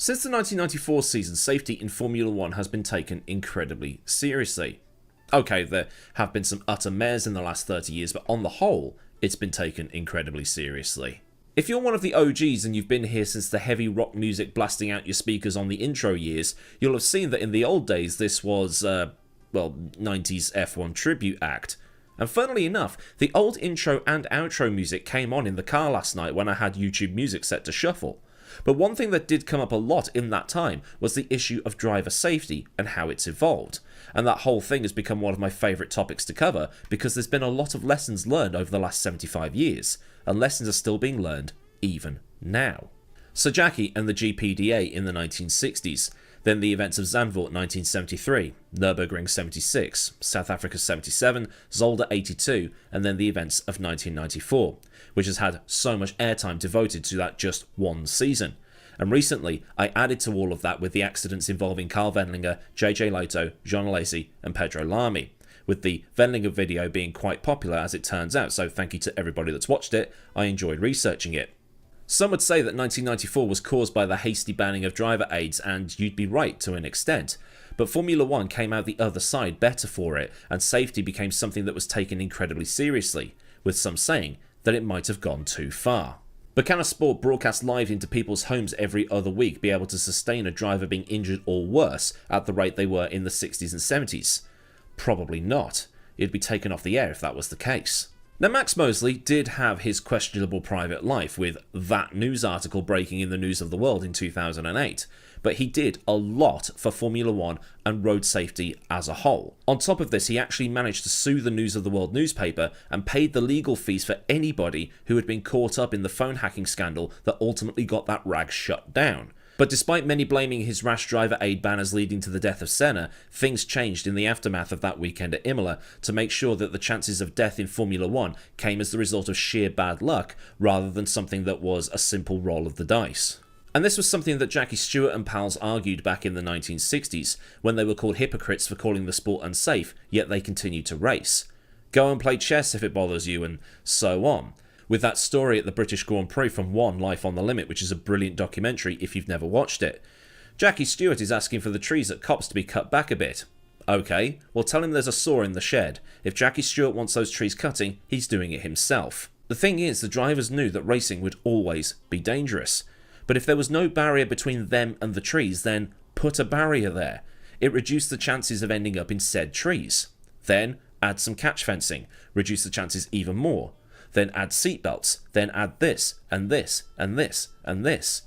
Since the 1994 season, safety in Formula 1 has been taken incredibly seriously. Okay, there have been some utter mares in the last 30 years, but on the whole, it's been taken incredibly seriously. If you're one of the OGs and you've been here since the heavy rock music blasting out your speakers on the intro years, you'll have seen that in the old days this was, well, 90s F1 tribute act. And funnily enough, the old intro and outro music came on in the car last night when I had YouTube music set to shuffle. But one thing that did come up a lot in that time was the issue of driver safety and how it's evolved. And that whole thing has become one of my favourite topics to cover because there's been a lot of lessons learned over the last 75 years, and lessons are still being learned even now. So Jackie and the GPDA in the 1960s, then the events of Zandvoort 1973, Nürburgring 76, South Africa 77, Zolder 82, and then the events of 1994, which has had so much airtime devoted to that just one season. And recently, I added to all of that with the accidents involving Carl Wendlinger, JJ Lehto, Jean Alesi, and Pedro Lamy, with the Wendlinger video being quite popular as it turns out, so thank you to everybody that's watched it. I enjoyed researching it. Some would say that 1994 was caused by the hasty banning of driver aids, and you'd be right to an extent. But Formula 1 came out the other side better for it, and safety became something that was taken incredibly seriously, with some saying that it might have gone too far. But can a sport broadcast live into people's homes every other week be able to sustain a driver being injured or worse at the rate they were in the 60s and 70s? Probably not. It'd be taken off the air if that was the case. Now, Max Mosley did have his questionable private life with that news article breaking in the News of the World in 2008, but he did a lot for Formula 1 and road safety as a whole. On top of this, he actually managed to sue the News of the World newspaper and paid the legal fees for anybody who had been caught up in the phone hacking scandal that ultimately got that rag shut down. But despite many blaming his rash driver aid ban as leading to the death of Senna, things changed in the aftermath of that weekend at Imola to make sure that the chances of death in Formula 1 came as the result of sheer bad luck rather than something that was a simple roll of the dice. And this was something that Jackie Stewart and pals argued back in the 1960s, when they were called hypocrites for calling the sport unsafe, yet they continued to race. Go and play chess if it bothers you, and so on. With that story at the British Grand Prix from One, Life on the Limit, which is a brilliant documentary if you've never watched it. Jackie Stewart is asking for the trees at Copse to be cut back a bit. Okay, well tell him there's a saw in the shed. If Jackie Stewart wants those trees cutting, he's doing it himself. The thing is, the drivers knew that racing would always be dangerous. But if there was no barrier between them and the trees, then put a barrier there. It reduced the chances of ending up in said trees. Then add some catch fencing, reduce the chances even more. Then add seatbelts, then add this, and this, and this, and this.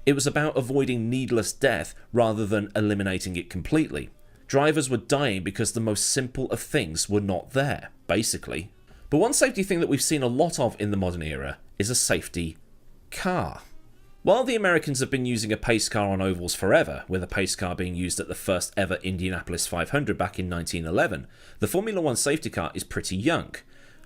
It was about avoiding needless death rather than eliminating it completely. Drivers were dying because the most simple of things were not there, basically. But one safety thing that we've seen a lot of in the modern era is a safety car. While the Americans have been using a pace car on ovals forever, with a pace car being used at the first ever Indianapolis 500 back in 1911, the Formula 1 safety car is pretty young.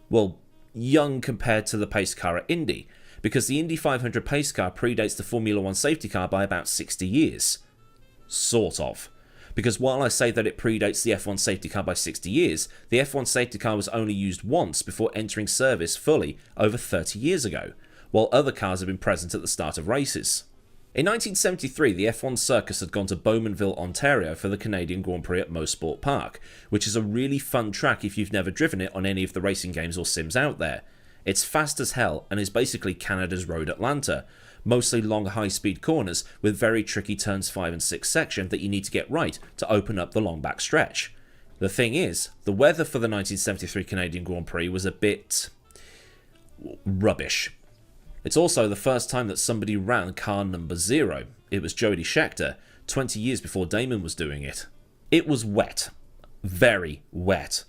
Well, young compared to the pace car at Indy, because the Indy 500 pace car predates the Formula 1 safety car by about 60 years. Sort of. Because while I say that it predates the F1 safety car by 60 years, the F1 safety car was only used once before entering service fully over 30 years ago, while other cars have been present at the start of races. In 1973, the F1 circus had gone to Bowmanville, Ontario for the Canadian Grand Prix at Mosport Park, which is a really fun track if you've never driven it on any of the racing games or sims out there. It's fast as hell and is basically Canada's Road Atlanta, mostly long high-speed corners with very tricky turns 5 and 6 section that you need to get right to open up the long back stretch. The thing is, the weather for the 1973 Canadian Grand Prix was a bit rubbish. It's also the first time that somebody ran car number 0. It was Jody Scheckter, 20 years before Damon was doing it. It was wet. Very wet.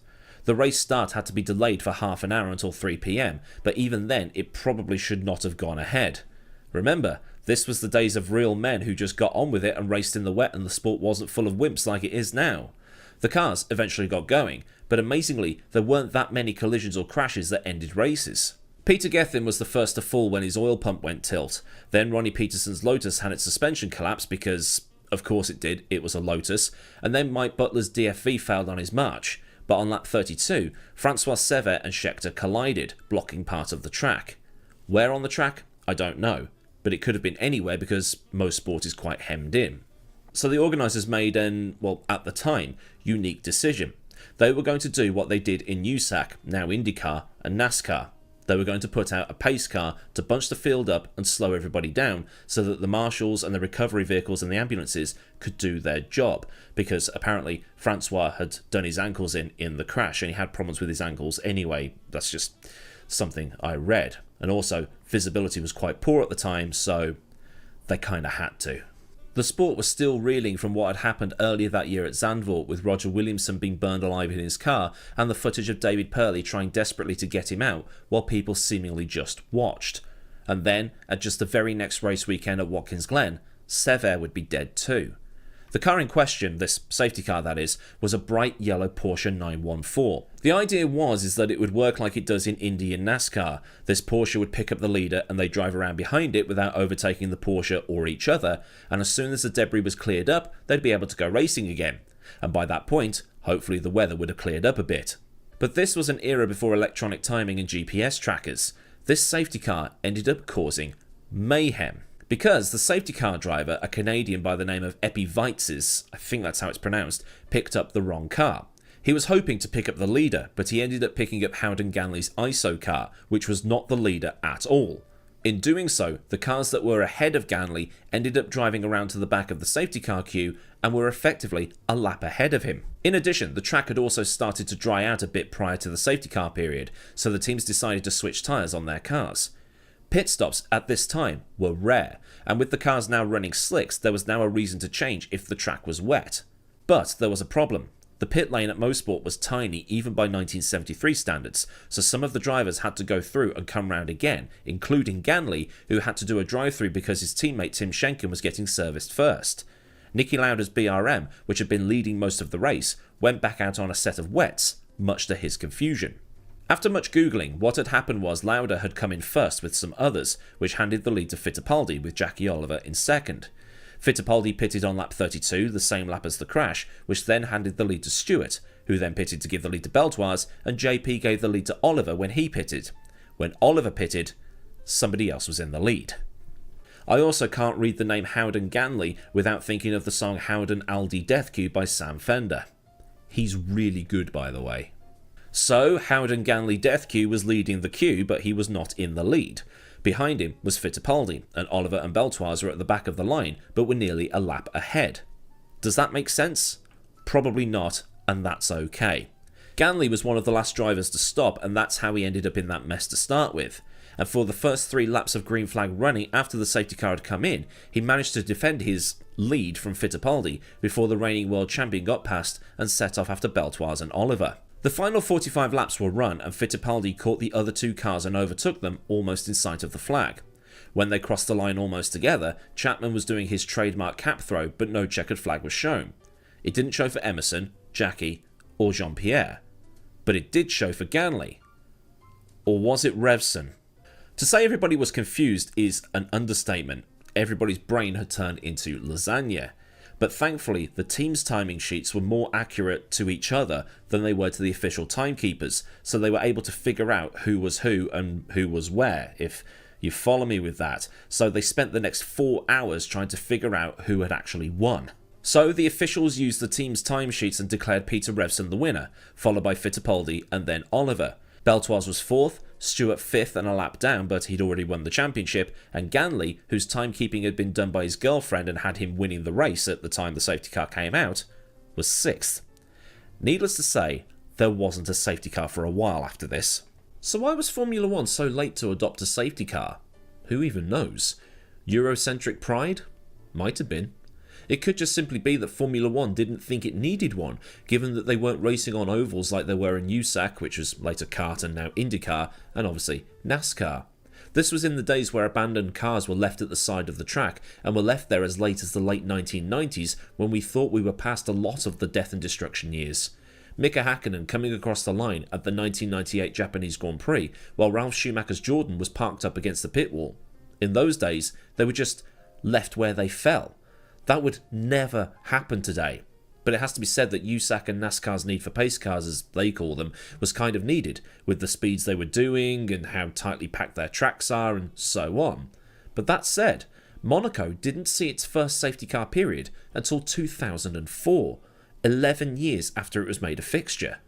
The race start had to be delayed for half an hour until 3 PM, but even then it probably should not have gone ahead. Remember, this was the days of real men who just got on with it and raced in the wet, and the sport wasn't full of wimps like it is now. The cars eventually got going, but amazingly there weren't that many collisions or crashes that ended races. Peter Gethin was the first to fall when his oil pump went tilt. Then Ronnie Peterson's Lotus had its suspension collapse because, of course it did, it was a Lotus. And then Mike Butler's DFV failed on his march. But on lap 32, Francois Sevet and Scheckter collided, blocking part of the track. Where on the track? I don't know. but it could have been anywhere because most sport is quite hemmed in. So the organisers made an, well, at the time, unique decision. They were going to do what they did in USAC, now IndyCar, and NASCAR. They were going to put out a pace car to bunch the field up and slow everybody down so that the marshals and the recovery vehicles and the ambulances could do their job, because apparently Francois had done his ankles in the crash and he had problems with his ankles anyway. That's just something I read. And also visibility was quite poor at the time, so they kind of had to. The sport was still reeling from what had happened earlier that year at Zandvoort, with Roger Williamson being burned alive in his car and the footage of David Purley trying desperately to get him out while people seemingly just watched. And then, at just the very next race weekend at Watkins Glen, Sever would be dead too. The car in question, this safety car that is, was a bright yellow Porsche 914. The idea was that it would work like it does in Indy and NASCAR. This Porsche would pick up the leader and they'd drive around behind it without overtaking the Porsche or each other, and as soon as the debris was cleared up, they'd be able to go racing again. And by that point, hopefully the weather would have cleared up a bit. But this was an era before electronic timing and GPS trackers. This safety car ended up causing mayhem. Because the safety car driver, a Canadian by the name of Epi Weitzes, I think that's how it's pronounced, picked up the wrong car. He was hoping to pick up the leader, but he ended up picking up Howden Ganley's ISO car, which was not the leader at all. In doing so, the cars that were ahead of Ganley ended up driving around to the back of the safety car queue and were effectively a lap ahead of him. In addition, the track had also started to dry out a bit prior to the safety car period, so the teams decided to switch tyres on their cars. Pit stops at this time were rare, and with the cars now running slicks, there was now a reason to change if the track was wet. But there was a problem. The pit lane at Mosport was tiny even by 1973 standards, so some of the drivers had to go through and come round again, including Ganley, who had to do a drive-through because his teammate Tim Schenken was getting serviced first. Nicky Lauda's BRM, which had been leading most of the race, went back out on a set of wets, much to his confusion. After much googling, what had happened was Lauda had come in first with some others, which handed the lead to Fittipaldi, with Jackie Oliver in second. Fittipaldi pitted on lap 32, the same lap as the crash, which then handed the lead to Stewart, who then pitted to give the lead to Beltoise, and JP gave the lead to Oliver when he pitted. When Oliver pitted, somebody else was in the lead. I also can't read the name Howden Ganley without thinking of the song Howden Aldi Death Queue by Sam Fender. He's really good, by the way. So, Howden Ganley Death Queue was leading the queue, but he was not in the lead. Behind him was Fittipaldi, and Oliver and Beltoise were at the back of the line, but were nearly a lap ahead. Does that make sense? Probably not, and that's okay. Ganley was one of the last drivers to stop, and that's how he ended up in that mess to start with. And for the first 3 laps of green flag running after the safety car had come in, he managed to defend his lead from Fittipaldi before the reigning world champion got past and set off after Beltoise and Oliver. The final 45 laps were run and Fittipaldi caught the other 2 cars and overtook them almost in sight of the flag. When they crossed the line almost together, Chapman was doing his trademark cap throw, but no checkered flag was shown. It didn't show for Emerson, Jackie, or Jean-Pierre, but it did show for Ganley. Or was it Revson? To say everybody was confused is an understatement. Everybody's brain had turned into lasagna. But thankfully, the team's timing sheets were more accurate to each other than they were to the official timekeepers, so they were able to figure out who was who and who was where, if you follow me with that. So they spent the next 4 hours trying to figure out who had actually won. So the officials used the team's timesheets and declared Peter Revson the winner, followed by Fittipaldi and then Oliver. Beltoise was 4th, Stewart 5th and a lap down, but he'd already won the championship, and Ganley, whose timekeeping had been done by his girlfriend and had him winning the race at the time the safety car came out, was 6th. Needless to say, there wasn't a safety car for a while after this. So why was Formula 1 so late to adopt a safety car? Who even knows? Eurocentric pride? Might have been. It could just simply be that Formula 1 didn't think it needed one, given that they weren't racing on ovals like they were in USAC, which was later kart and now IndyCar, and obviously NASCAR. This was in the days where abandoned cars were left at the side of the track, and were left there as late as the late 1990s, when we thought we were past a lot of the death and destruction years. Mika Hakkinen coming across the line at the 1998 Japanese Grand Prix, while Ralf Schumacher's Jordan was parked up against the pit wall. In those days, they were just left where they fell. That would never happen today. But it has to be said that USAC and NASCAR's need for pace cars, as they call them, was kind of needed, with the speeds they were doing and how tightly packed their tracks are and so on. But that said, Monaco didn't see its first safety car period until 2004, 11 years after it was made a fixture.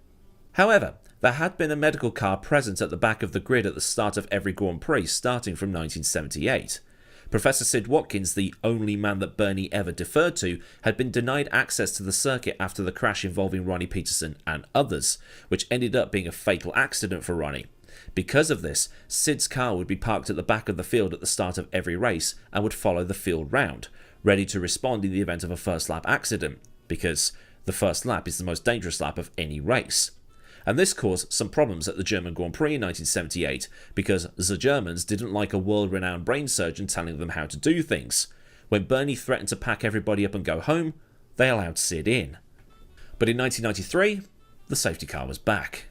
However, there had been a medical car present at the back of the grid at the start of every Grand Prix starting from 1978. Professor Sid Watkins, the only man that Bernie ever deferred to, had been denied access to the circuit after the crash involving Ronnie Peterson and others, which ended up being a fatal accident for Ronnie. Because of this, Sid's car would be parked at the back of the field at the start of every race and would follow the field round, ready to respond in the event of a first lap accident, because the first lap is the most dangerous lap of any race. And this caused some problems at the German Grand Prix in 1978 because the Germans didn't like a world-renowned brain surgeon telling them how to do things. When Bernie threatened to pack everybody up and go home, they allowed Sid in. But in 1993, the safety car was back.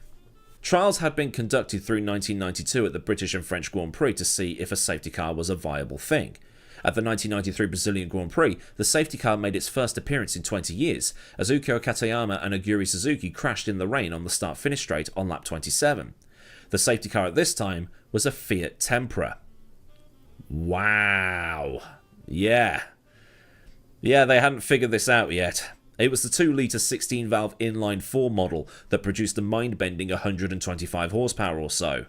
Trials had been conducted through 1992 at the British and French Grand Prix to see if a safety car was a viable thing. At the 1993 Brazilian Grand Prix, the safety car made its first appearance in 20 years, as Ukyo Katayama and Aguri Suzuki crashed in the rain on the start-finish straight on lap 27. The safety car at this time was a Fiat Tempra. Wow. Yeah, they hadn't figured this out yet. It was the 2-litre 16-valve inline-4 model that produced a mind-bending 125 horsepower or so.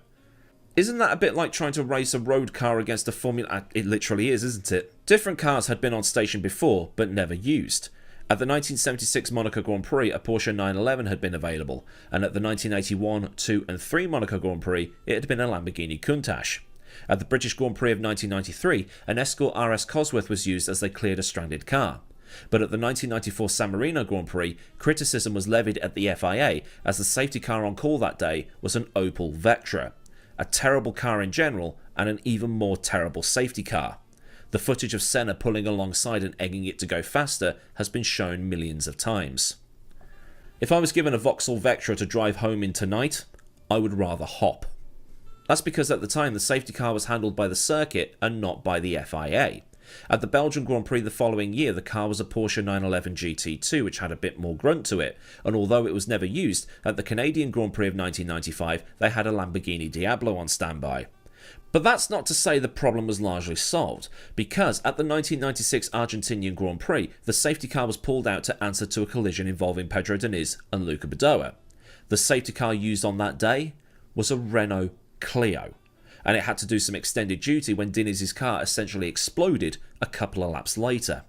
Isn't that a bit like trying to race a road car against a Formula... It literally is, isn't it? Different cars had been on station before, but never used. At the 1976 Monaco Grand Prix, a Porsche 911 had been available, and at the 1981, 2 and 3 Monaco Grand Prix, it had been a Lamborghini Countach. At the British Grand Prix of 1993, an Escort RS Cosworth was used as they cleared a stranded car. But at the 1994 San Marino Grand Prix, criticism was levied at the FIA as the safety car on call that day was an Opel Vectra. A terrible car in general, and an even more terrible safety car. The footage of Senna pulling alongside and egging it to go faster has been shown millions of times. If I was given a Vauxhall Vectra to drive home in tonight, I would rather hop. That's because at the time the safety car was handled by the circuit and not by the FIA. At the Belgian Grand Prix the following year, the car was a Porsche 911 GT2, which had a bit more grunt to it, and although it was never used, at the Canadian Grand Prix of 1995, they had a Lamborghini Diablo on standby. But that's not to say the problem was largely solved, because at the 1996 Argentinian Grand Prix, the safety car was pulled out to answer to a collision involving Pedro Diniz and Luca Badoa. The safety car used on that day was a Renault Clio, and it had to do some extended duty when Diniz's car essentially exploded a couple of laps later.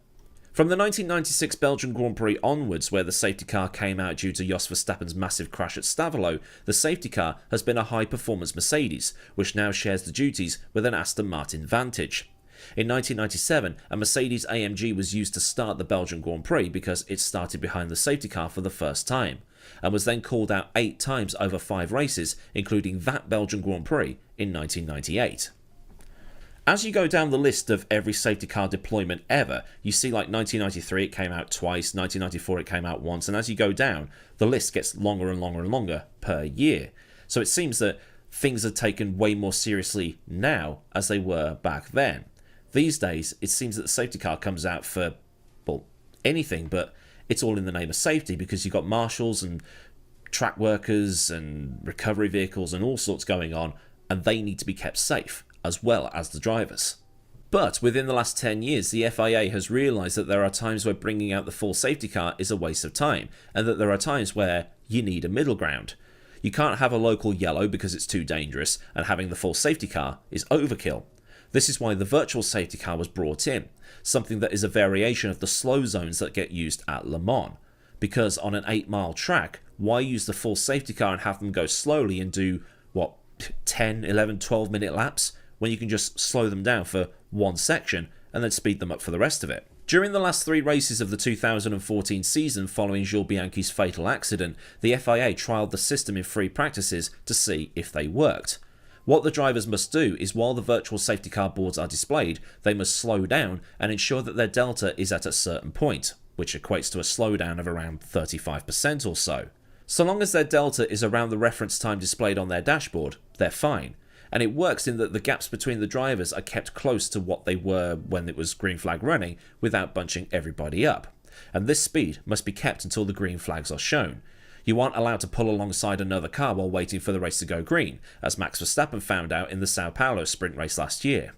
From the 1996 Belgian Grand Prix onwards, where the safety car came out due to Jos Verstappen's massive crash at Stavelot, the safety car has been a high-performance Mercedes, which now shares the duties with an Aston Martin Vantage. In 1997, a Mercedes AMG was used to start the Belgian Grand Prix because it started behind the safety car for the first time, and was then called out 8 times over 5 races, including that Belgian Grand Prix in 1998. As you go down the list of every safety car deployment ever, you see like 1993 it came out twice, 1994 it came out once, and as you go down, the list gets longer and longer and longer per year. So it seems that things are taken way more seriously now as they were back then. These days, it seems that the safety car comes out for, well, anything, but it's all in the name of safety because you've got marshals and track workers and recovery vehicles and all sorts going on, and they need to be kept safe, as well as the drivers. But within the last 10 years, the FIA has realised that there are times where bringing out the full safety car is a waste of time, and that there are times where you need a middle ground. You can't have a local yellow because it's too dangerous, and having the full safety car is overkill. This is why the virtual safety car was brought in, something that is a variation of the slow zones that get used at Le Mans. Because on an 8-mile track, why use the full safety car and have them go slowly and do, 10, 11, 12-minute laps, when you can just slow them down for one section and then speed them up for the rest of it? During the last 3 races of the 2014 season following Jules Bianchi's fatal accident, the FIA trialled the system in free practices to see if they worked. What the drivers must do is while the virtual safety car boards are displayed, they must slow down and ensure that their delta is at a certain point, which equates to a slowdown of around 35% or so. So long as their delta is around the reference time displayed on their dashboard, they're fine. And it works in that the gaps between the drivers are kept close to what they were when it was green flag running without bunching everybody up. And this speed must be kept until the green flags are shown. You aren't allowed to pull alongside another car while waiting for the race to go green, as Max Verstappen found out in the Sao Paulo sprint race last year.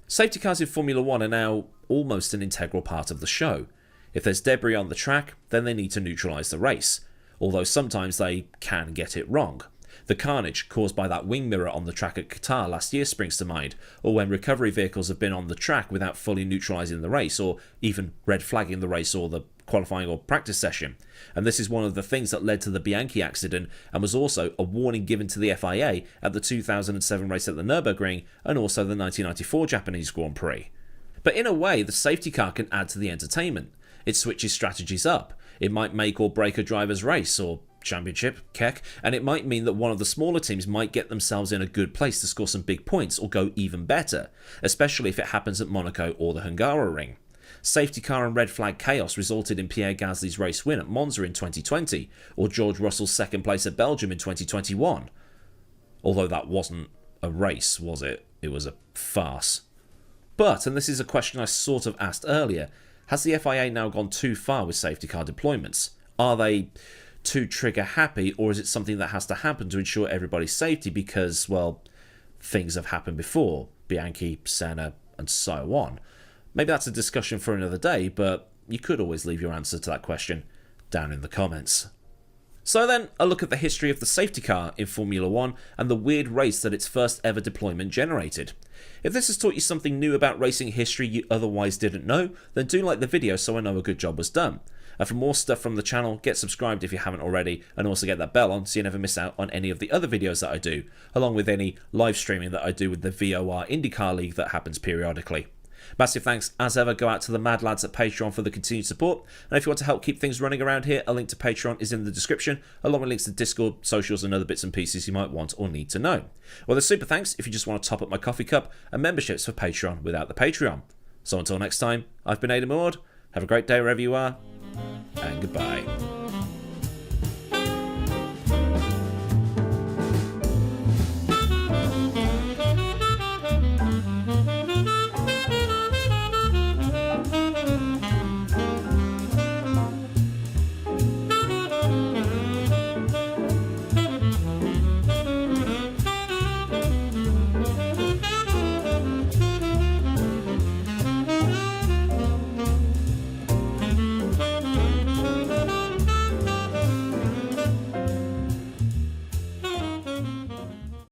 Safety cars in Formula 1 are now almost an integral part of the show. If there's debris on the track, then they need to neutralise the race, although sometimes they can get it wrong. The carnage caused by that wing mirror on the track at Qatar last year springs to mind, or when recovery vehicles have been on the track without fully neutralising the race, or even red flagging the race or the qualifying or practice session. And this is one of the things that led to the Bianchi accident, and was also a warning given to the FIA at the 2007 race at the Nürburgring and also the 1994 Japanese Grand Prix. But in a way, the safety car can add to the entertainment. It switches strategies up. It might make or break a driver's race or championship, keck, and it might mean that one of the smaller teams might get themselves in a good place to score some big points or go even better, especially if it happens at Monaco or the Hungaroring. Safety car and red flag chaos resulted in Pierre Gasly's race win at Monza in 2020, or George Russell's second place at Belgium in 2021. Although that wasn't a race, was it? It was a farce. But, and this is a question I sort of asked earlier, has the FIA now gone too far with safety car deployments? Are they too trigger happy, or is it something that has to happen to ensure everybody's safety because, well, things have happened before, Bianchi, Senna, and so on? Maybe that's a discussion for another day, but you could always leave your answer to that question down in the comments. So then, a look at the history of the safety car in Formula 1 and the weird race that its first ever deployment generated. If this has taught you something new about racing history you otherwise didn't know, then do like the video so I know a good job was done. And for more stuff from the channel, get subscribed if you haven't already, and also get that bell on so you never miss out on any of the other videos that I do, along with any live streaming that I do with the VOR IndyCar League that happens periodically. Massive thanks, as ever, go out to the mad lads at Patreon for the continued support, and if you want to help keep things running around here, a link to Patreon is in the description, along with links to Discord, socials, and other bits and pieces you might want or need to know. Well, there's super thanks if you just want to top up my coffee cup, and memberships for Patreon without the Patreon. So until next time, I've been Aidan, have a great day wherever you are, and goodbye.